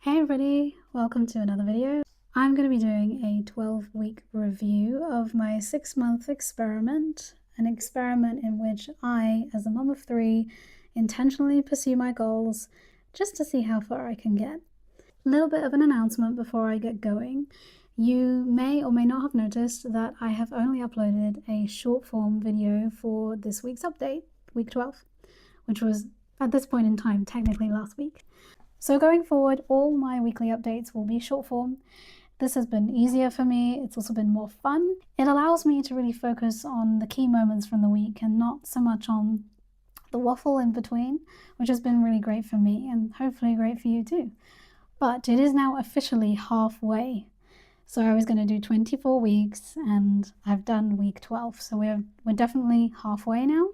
Hey everybody, welcome to another video. I'm going to be doing a 12-week review of my 6-month experiment, an experiment in which I, as a mum of 3, intentionally pursue my goals just to see how far I can get. A little bit of an announcement before I get going. You may or may not have noticed that I have only uploaded a short form video for this week's update, week 12, which was at this point in time technically last week. So going forward, all my weekly updates will be short form. This has been easier for me. It's also been more fun. It allows me to really focus on the key moments from the week and not so much on the waffle in between, which has been really great for me and hopefully great for you too. But it is now officially halfway. So I was going to do 24 weeks and I've done week 12. So we're definitely halfway now.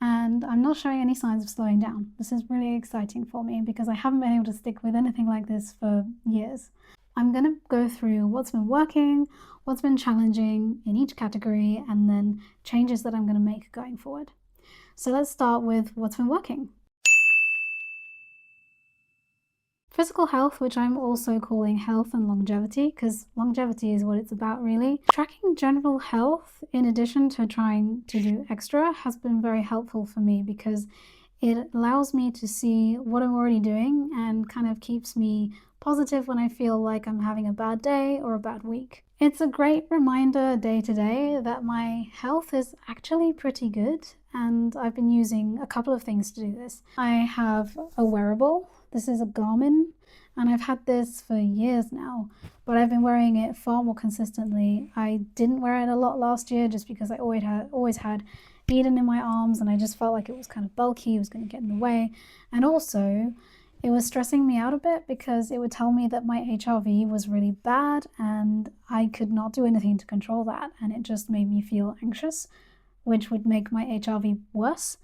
And I'm not showing any signs of slowing down. This is really exciting for me because I haven't been able to stick with anything like this for years. I'm going to go through what's been working, what's been challenging in each category, and then changes that I'm going to make going forward. So let's start with what's been working. Physical health, which I'm also calling health and longevity, because longevity is what it's about really. Tracking general health in addition to trying to do extra has been very helpful for me because it allows me to see what I'm already doing and kind of keeps me positive when I feel like I'm having a bad day or a bad week. It's a great reminder day to day that my health is actually pretty good, and I've been using a couple of things to do this. I have a wearable. This is a Garmin, and I've had this for years now, but I've been wearing it far more consistently. I didn't wear it a lot last year just because I always had Eden in my arms, and I just felt like it was kind of bulky, it was going to get in the way, and also it was stressing me out a bit because it would tell me that my HRV was really bad and I could not do anything to control that, and it just made me feel anxious, which would make my HRV worse.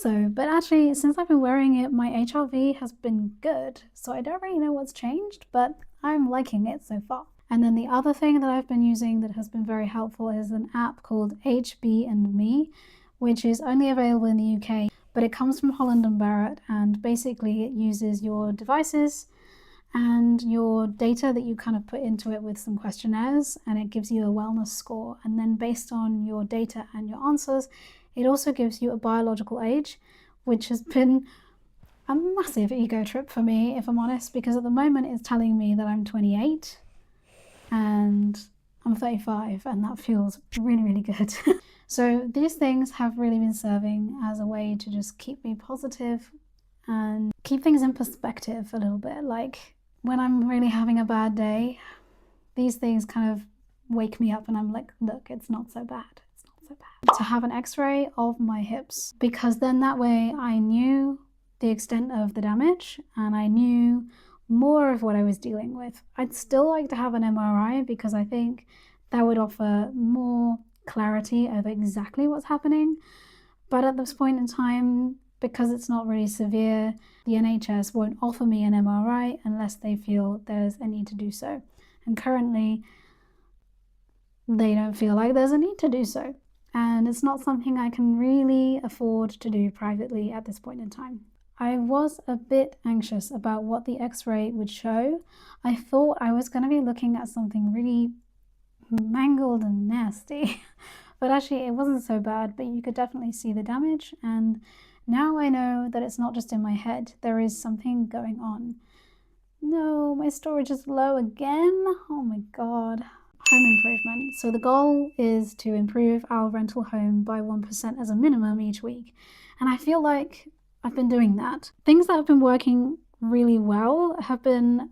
But actually, since I've been wearing it, my HRV has been good. So I don't really know what's changed, but I'm liking it so far. And then the other thing that I've been using that has been very helpful is an app called HB and Me, which is only available in the UK, but it comes from Holland and Barrett, and basically it uses your devices and your data that you kind of put into it with some questionnaires, and it gives you a wellness score. And then based on your data and your answers, it also gives you a biological age, which has been a massive ego trip for me, if I'm honest, because at the moment it's telling me that I'm 28 and I'm 35, and that feels really, really good. So these things have really been serving as a way to just keep me positive and keep things in perspective a little bit. Like when I'm really having a bad day, these things kind of wake me up and I'm like, look, it's not so bad. To have an x-ray of my hips, because then that way I knew the extent of the damage and I knew more of what I was dealing with. I'd still like to have an MRI because I think that would offer more clarity over exactly what's happening, but at this point in time, because it's not really severe, the NHS won't offer me an MRI unless they feel there's a need to do so, and currently they don't feel like there's a need to do so. And it's not something I can really afford to do privately at this point in time. I was a bit anxious about what the x-ray would show. I thought I was going to be looking at something really mangled and nasty, but actually it wasn't so bad, but you could definitely see the damage, and now I know that it's not just in my head. There is something going on. No, my storage is low again. Oh my god. Home improvement. So the goal is to improve our rental home by 1% as a minimum each week. And I feel like I've been doing that. Things that have been working really well have been,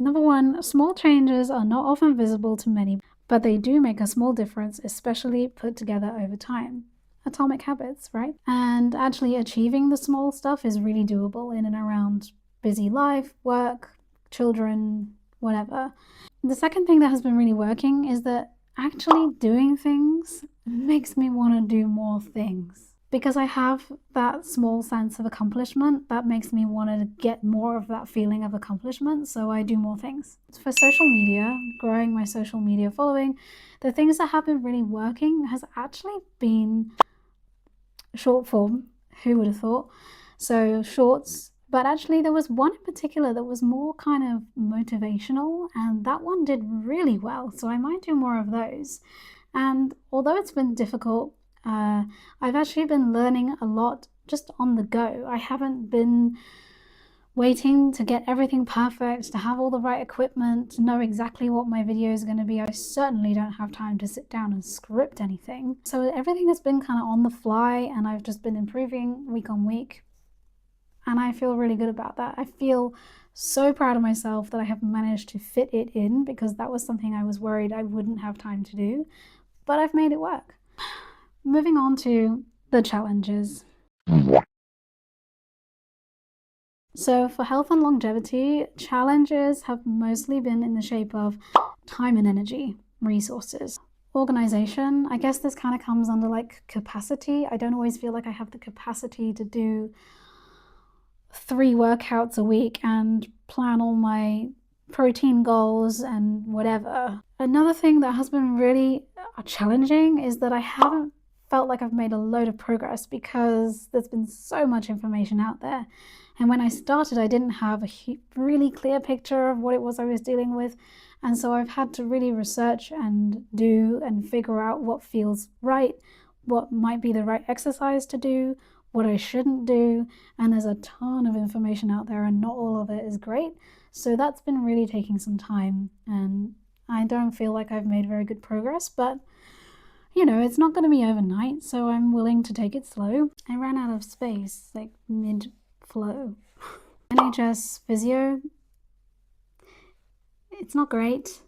number one, small changes are not often visible to many, but they do make a small difference, especially put together over time. Atomic habits, right? And actually achieving the small stuff is really doable in and around busy life, work, children, whatever. The second thing that has been really working is that actually doing things makes me want to do more things. Because I have that small sense of accomplishment, that makes me want to get more of that feeling of accomplishment, so I do more things. For social media, growing my social media following, the things that have been really working has actually been short form. Who would have thought? So shorts, But actually there was one in particular that was more kind of motivational, and that one did really well. So I might do more of those. And although it's been difficult, I've actually been learning a lot just on the go. I haven't been waiting to get everything perfect, to have all the right equipment, to know exactly what my video is going to be. I certainly don't have time to sit down and script anything. So everything has been kind of on the fly, and I've just been improving week on week. And I feel really good about that. I feel so proud of myself that I have managed to fit it in, because that was something I was worried I wouldn't have time to do, but I've made it work. Moving on to the challenges. So for health and longevity, challenges have mostly been in the shape of time and energy, resources. Organization, I guess this kind of comes under like capacity. I don't always feel like I have the capacity to do 3 workouts a week and plan all my protein goals and whatever. Another thing that has been really challenging is that I haven't felt like I've made a load of progress, because there's been so much information out there. And when I started, I didn't have a really clear picture of what it was I was dealing with. And so I've had to really research and do and figure out what feels right, what might be the right exercise to do, what I shouldn't do. And there's a ton of information out there, and not all of it is great. So that's been really taking some time, and I don't feel like I've made very good progress, but you know, it's not going to be overnight, so I'm willing to take it slow. I ran out of space, like mid-flow. NHS physio, it's not great.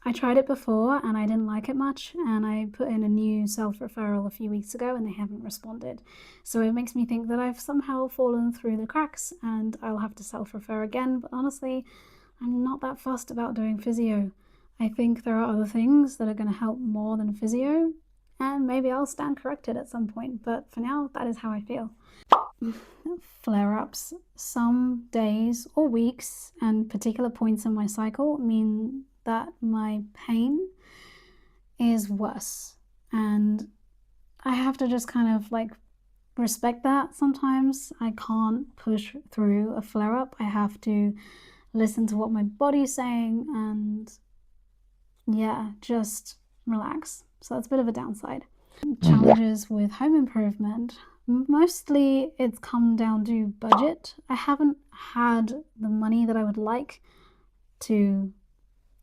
I tried it before and I didn't like it much, and I put in a new self-referral a few weeks ago and they haven't responded. So it makes me think that I've somehow fallen through the cracks and I'll have to self-refer again. But honestly, I'm not that fussed about doing physio. I think there are other things that are going to help more than physio, and maybe I'll stand corrected at some point, but for now, that is how I feel. Flare-ups. Some days or weeks and particular points in my cycle mean that my pain is worse, and I have to just kind of like respect that. Sometimes I can't push through a flare-up. I have to listen to what my body's saying and yeah, just relax. So that's a bit of a downside. Challenges with home improvement. Mostly it's come down to budget. I haven't had the money that I would like to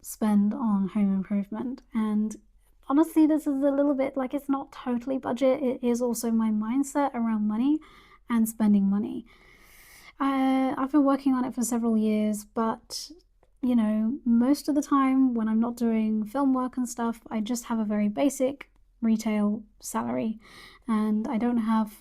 spend on home improvement, and honestly this is a little bit like, it's not totally budget, it is also my mindset around money and spending money. I've been working on it for several years, but you know, most of the time when I'm not doing film work and stuff, I just have a very basic retail salary, and I don't have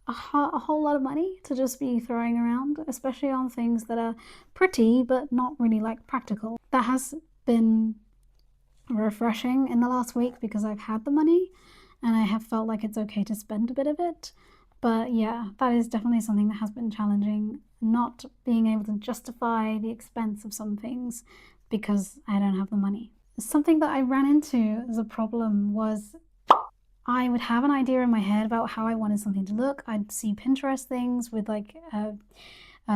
a whole lot of money to just be throwing around, especially on things that are pretty but not really like practical. That has been refreshing in the last week because I've had the money and I have felt like it's okay to spend a bit of it. But yeah, that is definitely something that has been challenging, not being able to justify the expense of some things because I don't have the money. Something that I ran into as a problem was I would have an idea in my head about how I wanted something to look. I'd see Pinterest things with like a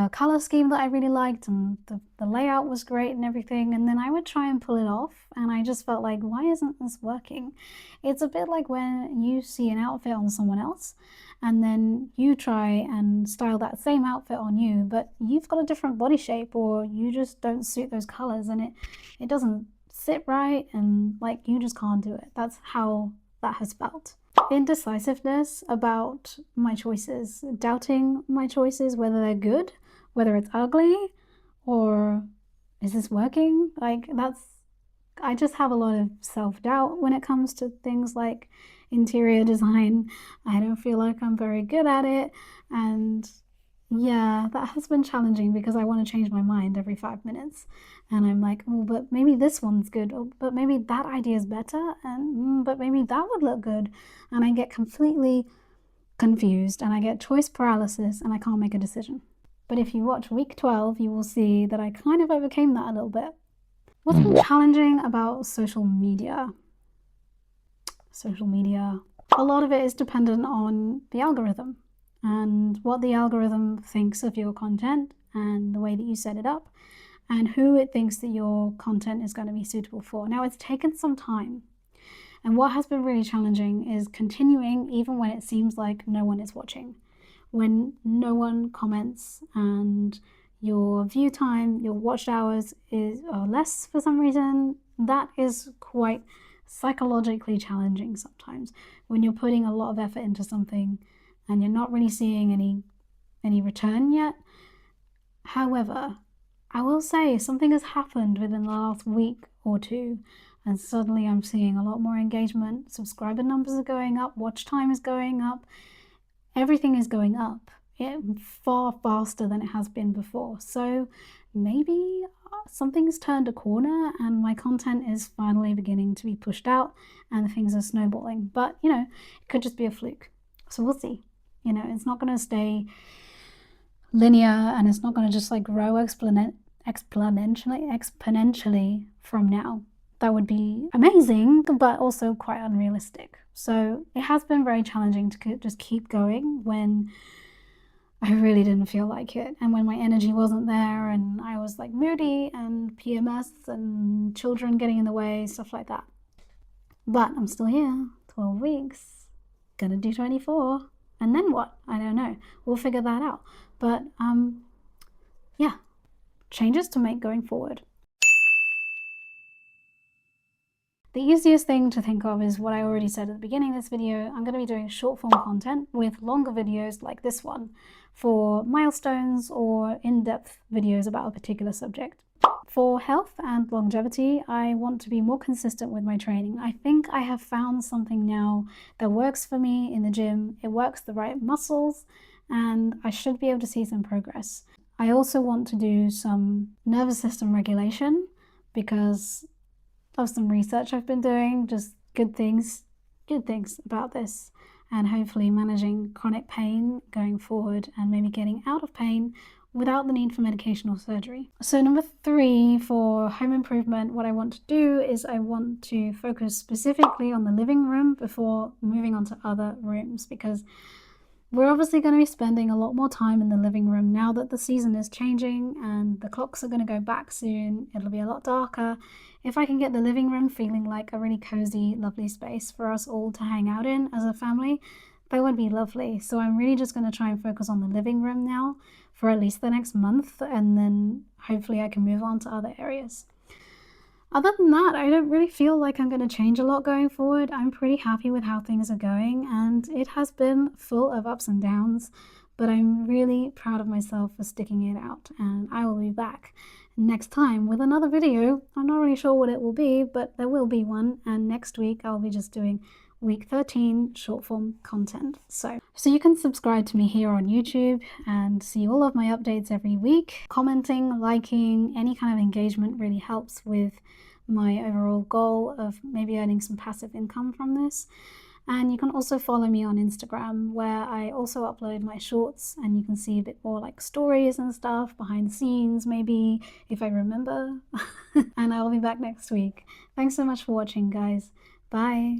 color scheme that I really liked, and the layout was great and everything, and then I would try and pull it off and I just felt like, why isn't this working? It's a bit like when you see an outfit on someone else and then you try and style that same outfit on you, but you've got a different body shape or you just don't suit those colors and it doesn't sit right, and like you just can't do it. That's how that has felt. Indecisiveness about my choices, doubting my choices, whether they're good, whether it's ugly, or is this working? Like I just have a lot of self-doubt when it comes to things like interior design. I don't feel like I'm very good at it, and yeah, that has been challenging because I want to change my mind every 5 minutes, and I'm like, oh, but maybe this one's good, or, but maybe that idea is better, and but maybe that would look good, and I get completely confused and I get choice paralysis and I can't make a decision. But if you watch week 12, you will see that I kind of overcame that a little bit. What's been challenging about social media? A lot of it is dependent on the algorithm. and what the algorithm thinks of your content and the way that you set it up and who it thinks that your content is going to be suitable for. Now, it's taken some time. And what has been really challenging is continuing even when it seems like no one is watching. When no one comments and your view time, your watched hours are less for some reason, that is quite psychologically challenging sometimes. When you're putting a lot of effort into something and you're not really seeing any return yet. However, I will say something has happened within the last week or two, and suddenly I'm seeing a lot more engagement. Subscriber numbers are going up, watch time is going up, everything is going up far faster than it has been before. So maybe something's turned a corner and my content is finally beginning to be pushed out and things are snowballing. But, you know, it could just be a fluke. So we'll see. You know, it's not going to stay linear and it's not going to just like grow exponentially from now. That would be amazing, but also quite unrealistic. So it has been very challenging to just keep going when I really didn't feel like it, and when my energy wasn't there and I was like moody and PMS and children getting in the way, stuff like that. But I'm still here, 12 weeks, gonna do 24, and then what? I don't know. We'll figure that out. But yeah, changes to make going forward. The easiest thing to think of is what I already said at the beginning of this video. I'm going to be doing short form content with longer videos like this one for milestones or in-depth videos about a particular subject. For health and longevity, I want to be more consistent with my training. I think I have found something now that works for me in the gym. It works the right muscles and I should be able to see some progress. I also want to do some nervous system regulation because of some research I've been doing, just good things about this, and hopefully managing chronic pain going forward and maybe getting out of pain without the need for medication or surgery. So number 3, for home improvement, what I want to do is I want to focus specifically on the living room before moving on to other rooms, because we're obviously going to be spending a lot more time in the living room now that the season is changing and the clocks are going to go back soon. It'll be a lot darker. If I can get the living room feeling like a really cozy, lovely space for us all to hang out in as a family, that would be lovely. So I'm really just going to try and focus on the living room now for at least the next month, and then hopefully I can move on to other areas. Other than that, I don't really feel like I'm going to change a lot going forward. I'm pretty happy with how things are going, and it has been full of ups and downs, but I'm really proud of myself for sticking it out, and I will be back next time with another video. I'm not really sure what it will be, but there will be one, and next week I'll be just doing week 13 short form content. So you can subscribe to me here on YouTube and see all of my updates every week. Commenting, liking, any kind of engagement really helps with my overall goal of maybe earning some passive income from this. And you can also follow me on Instagram, where I also upload my shorts, and you can see a bit more like stories and stuff behind the scenes, maybe, if I remember. And I'll be back next week. Thanks so much for watching, guys. Bye.